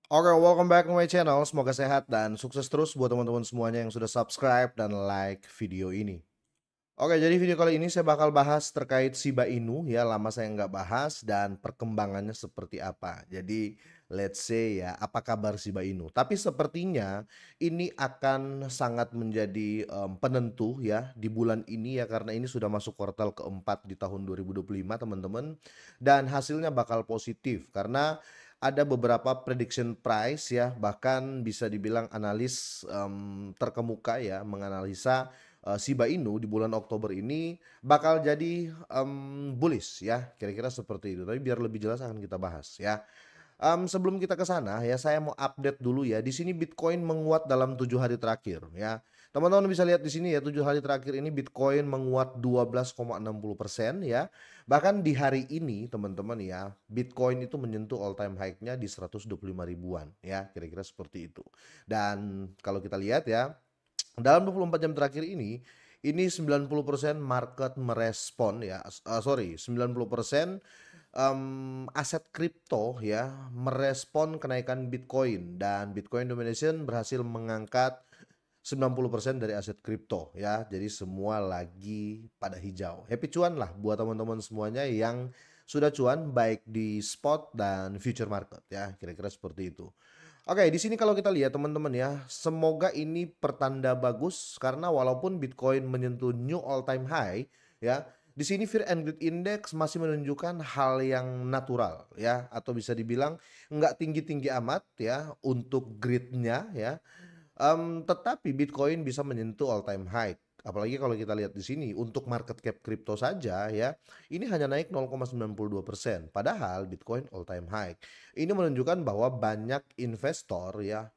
Oke, welcome back to my channel. Semoga sehat dan sukses terus buat teman-teman semuanya yang sudah subscribe dan like video ini. Oke, jadi video kali ini saya bakal bahas terkait Shiba Inu ya. Lama saya nggak bahas dan perkembangannya seperti apa. Jadi, let's say ya, apa kabar Shiba Inu? Tapi sepertinya ini akan sangat menjadi penentu ya di bulan ini ya karena ini sudah masuk kuartal keempat di tahun 2025 teman-teman. Dan hasilnya bakal positif karena ada beberapa prediction price ya, bahkan bisa dibilang analis terkemuka ya menganalisa Shiba Inu di bulan Oktober ini bakal jadi bullish ya, kira-kira seperti itu. Tapi biar lebih jelas akan kita bahas ya. Sebelum kita ke sana ya, saya mau update dulu ya. Di sini Bitcoin menguat dalam 7 hari terakhir ya. Teman-teman bisa lihat di sini ya, 7 hari terakhir ini Bitcoin menguat 12,60% ya. Bahkan di hari ini teman-teman ya, Bitcoin itu menyentuh all time high-nya di 125 ribuan ya, kira-kira seperti itu. Dan kalau kita lihat ya, dalam 24 jam terakhir ini 90% market merespon ya, sorry 90% aset kripto ya merespon kenaikan Bitcoin dan Bitcoin domination berhasil mengangkat 90% dari aset kripto ya. Jadi semua lagi pada hijau. Happy cuan lah buat teman-teman semuanya yang sudah cuan baik di spot dan future market ya. Kira-kira seperti itu. Oke, di sini kalau kita lihat teman-teman ya, semoga ini pertanda bagus karena walaupun Bitcoin menyentuh new all time high ya, di sini Fear and Greed Index masih menunjukkan hal yang natural ya, atau bisa dibilang nggak tinggi-tinggi amat ya untuk greednya ya. Tetapi Bitcoin bisa menyentuh all time high. Apalagi kalau kita lihat di sini untuk market cap kripto saja ya, ini hanya naik 0,92%. Padahal Bitcoin all time high. Ini menunjukkan bahwa banyak investor ya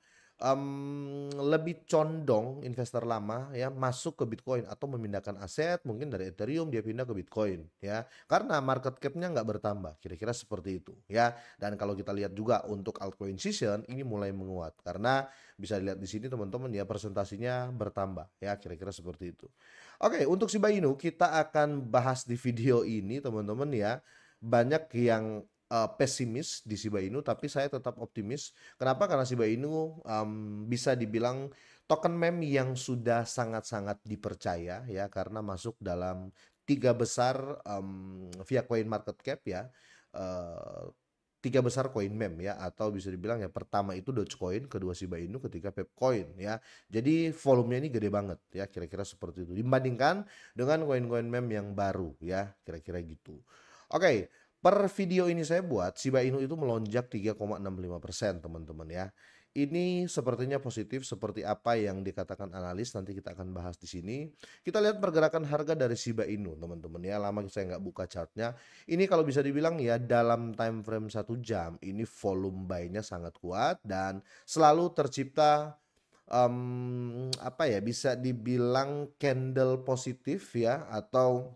lebih condong investor lama ya masuk ke Bitcoin atau memindahkan aset mungkin dari Ethereum dia pindah ke Bitcoin ya karena market cap-nya nggak bertambah kira-kira seperti itu ya. Dan kalau kita lihat juga untuk altcoin season ini mulai menguat karena bisa dilihat di sini teman-teman ya presentasinya bertambah ya kira-kira seperti itu. Oke, untuk Shiba Inu kita akan bahas di video ini teman-teman ya. Banyak yang pesimis di Shiba Inu tapi saya tetap optimis. Kenapa? Karena Shiba Inu bisa dibilang token meme yang sudah sangat-sangat dipercaya ya karena masuk dalam tiga besar via coin market cap ya. eh, Tiga besar koin meme ya atau bisa dibilang ya pertama itu Dogecoin, kedua Shiba Inu, ketiga Pepcoin ya. Jadi volumenya ini gede banget ya kira-kira seperti itu dibandingkan dengan koin-koin meme yang baru ya kira-kira gitu. Oke, per video ini saya buat Shiba Inu itu melonjak 3,65% teman-teman ya. Ini sepertinya positif seperti apa yang dikatakan analis nanti kita akan bahas di sini. Kita lihat pergerakan harga dari Shiba Inu teman-teman ya. Lama saya nggak buka chartnya. Ini kalau bisa dibilang ya dalam time frame 1 jam ini volume buy-nya sangat kuat dan selalu tercipta apa ya bisa dibilang candle positif ya atau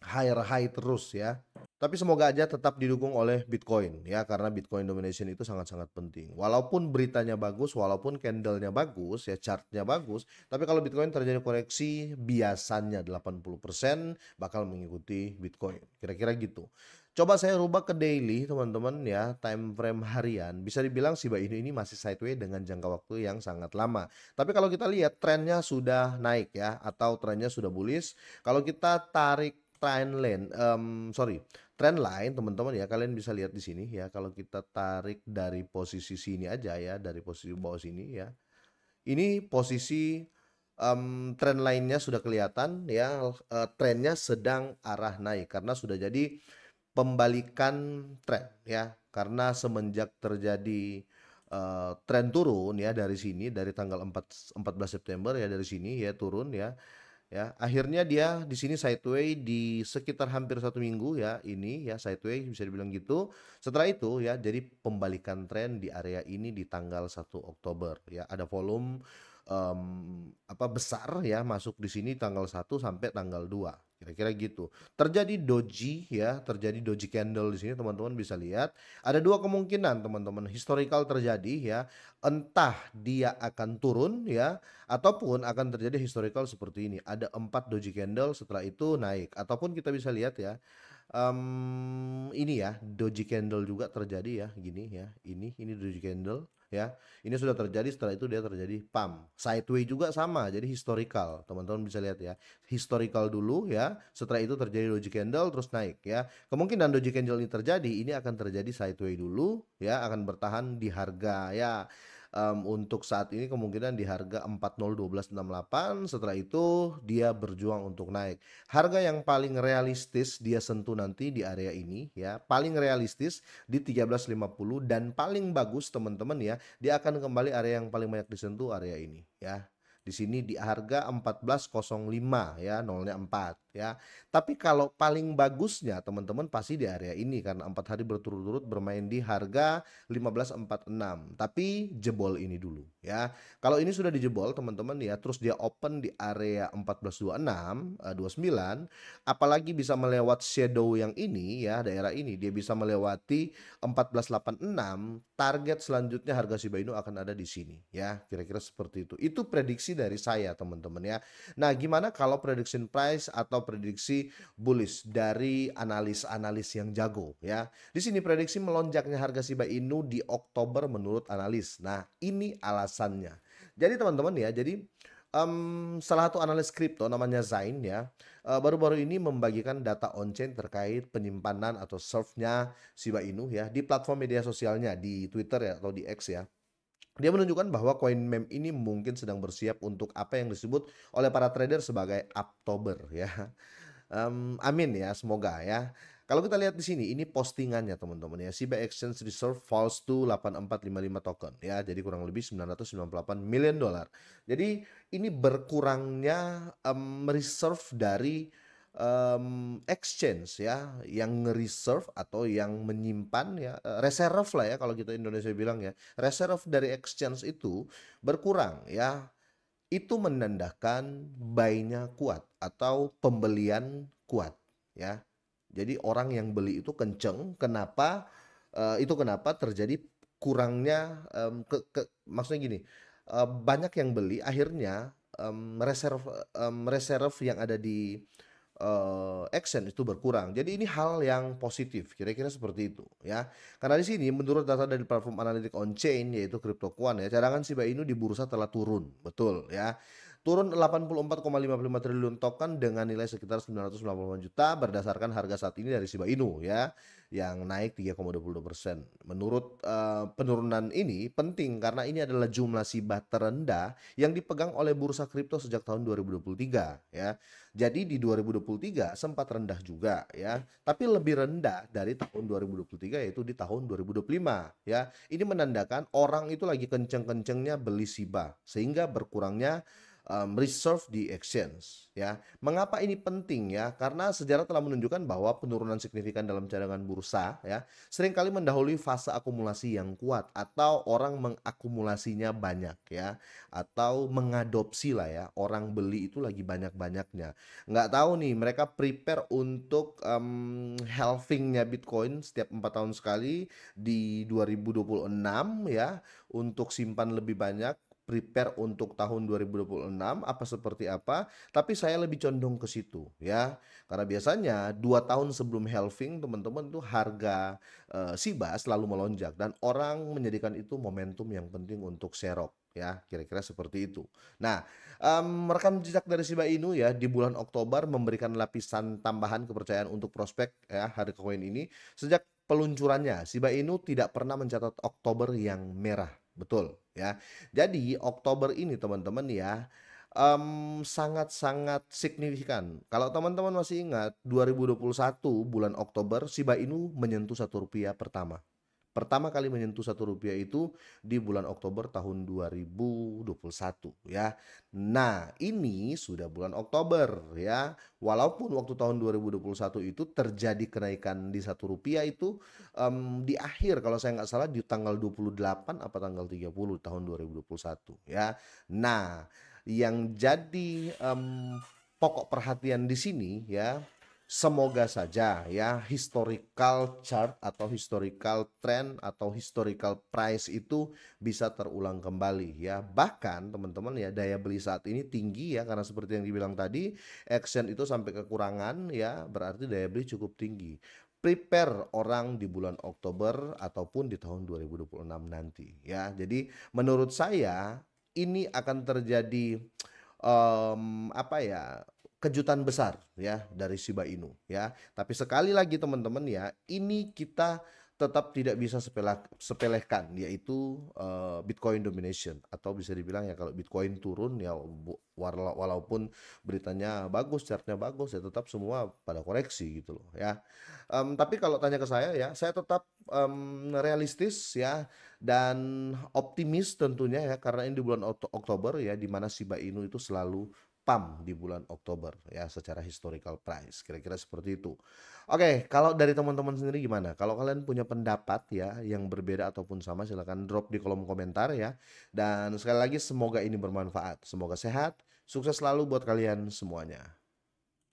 higher high terus ya. Tapi semoga aja tetap didukung oleh Bitcoin ya karena Bitcoin domination itu sangat-sangat penting. Walaupun beritanya bagus, walaupun candlenya bagus ya chartnya bagus, tapi kalau Bitcoin terjadi koreksi biasanya 80% bakal mengikuti Bitcoin. Kira-kira gitu. Coba saya rubah ke daily teman-teman ya, time frame harian. Bisa dibilang Shiba Inu ini masih sideways dengan jangka waktu yang sangat lama. Tapi kalau kita lihat trennya sudah naik ya atau trennya sudah bullish. Kalau kita tarik trend line, sorry, trend line teman-teman ya kalian bisa lihat di sini ya kalau kita tarik dari posisi sini aja ya dari posisi bawah sini ya ini posisi trend line-nya sudah kelihatan ya trennya sedang arah naik karena sudah jadi pembalikan tren ya karena semenjak terjadi tren turun ya dari sini dari tanggal 14 September ya dari sini ya turun ya akhirnya dia di sini sideways di sekitar hampir 1 minggu ya ini ya sideways bisa dibilang gitu. Setelah itu ya jadi pembalikan tren di area ini di tanggal 1 Oktober ya ada volume apa besar ya masuk di sini tanggal 1 sampai tanggal 2 kira-kira gitu. Terjadi doji ya, terjadi doji candle di sini teman-teman bisa lihat. Ada dua kemungkinan teman-teman historical terjadi ya. Entah dia akan turun ya ataupun akan terjadi historical seperti ini. Ada 4 doji candle setelah itu naik ataupun kita bisa lihat ya. Ini ya doji candle juga terjadi ya gini ya. Ini doji candle. ya. Ini sudah terjadi, setelah itu dia terjadi pump. Sideway juga sama, jadi historical. Teman-teman bisa lihat ya. Historical dulu ya, setelah itu terjadi doji candle terus naik ya. Kemungkinan doji candle ini terjadi, ini akan terjadi sideway dulu ya, akan bertahan di harga ya. Untuk saat ini kemungkinan di harga 401268, setelah itu dia berjuang untuk naik. Harga yang paling realistis dia sentuh nanti di area ini ya, paling realistis di 1350, dan paling bagus teman-teman ya, dia akan kembali area yang paling banyak disentuh, area ini ya. Di sini di harga 1405 ya, nolnya 4 ya. Tapi kalau paling bagusnya teman-teman pasti di area ini, karena 4 hari berturut-turut bermain di harga 1546. Tapi jebol ini dulu ya. Kalau ini sudah dijebol teman-teman ya, terus dia open di area 1426, 29, apalagi bisa melewat shadow yang ini ya, daerah ini dia bisa melewati 1486, target selanjutnya harga Shiba Inu akan ada di sini ya, kira-kira seperti itu. Itu prediksi dari saya teman-teman ya. Nah, gimana kalau prediction price atau prediksi bullish dari analis-analis yang jago ya. Di sini prediksi melonjaknya harga Shiba Inu di Oktober menurut analis. Nah, ini alasannya. Jadi teman-teman ya, jadi salah satu analis kripto namanya Zain ya, baru-baru ini membagikan data on-chain terkait penyimpanan atau serve-nya Shiba Inu ya di platform media sosialnya, di Twitter ya atau di X ya. Dia menunjukkan bahwa koin meme ini mungkin sedang bersiap untuk apa yang disebut oleh para trader sebagai Oktober ya. Amin ya, semoga ya. Kalau kita lihat di sini, ini postingannya teman-teman ya. Shiba Exchange Reserve falls to 8455 token ya. Jadi kurang lebih 998 million dollar. Jadi ini berkurangnya reserve dari exchange ya, yang nge-reserve atau yang menyimpan ya, reserve lah ya kalau kita Indonesia bilang ya. Reserve dari exchange itu berkurang ya. Itu menandakan buy-nya kuat atau pembelian kuat ya. Jadi orang yang beli itu kenceng. Kenapa? Itu kenapa terjadi kurangnya, maksudnya gini, banyak yang beli akhirnya reserve yang ada di action itu berkurang. Jadi ini hal yang positif, kira-kira seperti itu ya. Karena di sini menurut data dari platform analitik on-chain yaitu CryptoQuant ya, cadangan Shiba Inu di bursa telah turun, betul ya. Turun 84,55 triliun token dengan nilai sekitar 990 juta berdasarkan harga saat ini dari Shiba Inu ya, yang naik 3,22%. Menurut penurunan ini penting karena ini adalah jumlah Shiba terendah yang dipegang oleh bursa kripto sejak tahun 2023 ya. Jadi di 2023 sempat rendah juga ya, tapi lebih rendah dari tahun 2023 yaitu di tahun 2025 ya. Ini menandakan orang itu lagi kenceng-kencengnya beli Shiba sehingga berkurangnya reserve di exchange ya. Mengapa ini penting ya? Karena sejarah telah menunjukkan bahwa penurunan signifikan dalam cadangan bursa ya seringkali mendahului fase akumulasi yang kuat atau orang mengakumulasinya banyak ya, atau mengadopsi lah ya, orang beli itu lagi banyak-banyaknya. Nggak tahu nih mereka prepare untuk halvingnya Bitcoin setiap 4 tahun sekali di 2026 ya, untuk simpan lebih banyak, prepare untuk tahun 2026 apa seperti apa, tapi saya lebih condong ke situ ya. Karena biasanya 2 tahun sebelum halving teman-teman tuh harga Shiba selalu melonjak dan orang menjadikan itu momentum yang penting untuk serok ya, kira-kira seperti itu. Nah, rekam jejak dari Shiba Inu ya di bulan Oktober memberikan lapisan tambahan kepercayaan untuk prospek ya harga koin ini. Sejak peluncurannya Shiba Inu tidak pernah mencatat Oktober yang merah, betul ya. Jadi Oktober ini teman-teman ya sangat-sangat signifikan. Kalau teman-teman masih ingat 2021 bulan Oktober Shiba Inu menyentuh Rp1 pertama. Pertama kali menyentuh Rp1 itu di bulan Oktober tahun 2021 ya. Nah, ini sudah bulan Oktober ya. Walaupun waktu tahun 2021 itu terjadi kenaikan di Rp1 itu di akhir kalau saya nggak salah di tanggal 28 apa tanggal 30 tahun 2021 ya. Nah, yang jadi pokok perhatian di sini ya, semoga saja ya historical chart atau historical trend atau historical price itu bisa terulang kembali ya. Bahkan teman-teman ya daya beli saat ini tinggi ya, karena seperti yang dibilang tadi action itu sampai kekurangan ya, berarti daya beli cukup tinggi. prepare orang di bulan Oktober ataupun di tahun 2026 nanti ya. Jadi menurut saya ini akan terjadi apa ya, kejutan besar ya dari Shiba Inu ya. Tapi sekali lagi teman-teman ya, ini kita tetap tidak bisa sepelekan, yaitu Bitcoin domination, atau bisa dibilang ya kalau Bitcoin turun ya walaupun beritanya bagus, chartnya bagus, ya tetap semua pada koreksi gitu loh ya. Tapi kalau tanya ke saya ya, saya tetap realistis ya dan optimis tentunya ya, karena ini di bulan Oktober ya, di mana Shiba Inu itu selalu pump di bulan Oktober ya secara historical price, kira-kira seperti itu. Oke, kalau dari teman-teman sendiri gimana? Kalau kalian punya pendapat ya yang berbeda ataupun sama, silahkan drop di kolom komentar ya. Dan sekali lagi semoga ini bermanfaat, semoga sehat, sukses selalu buat kalian semuanya.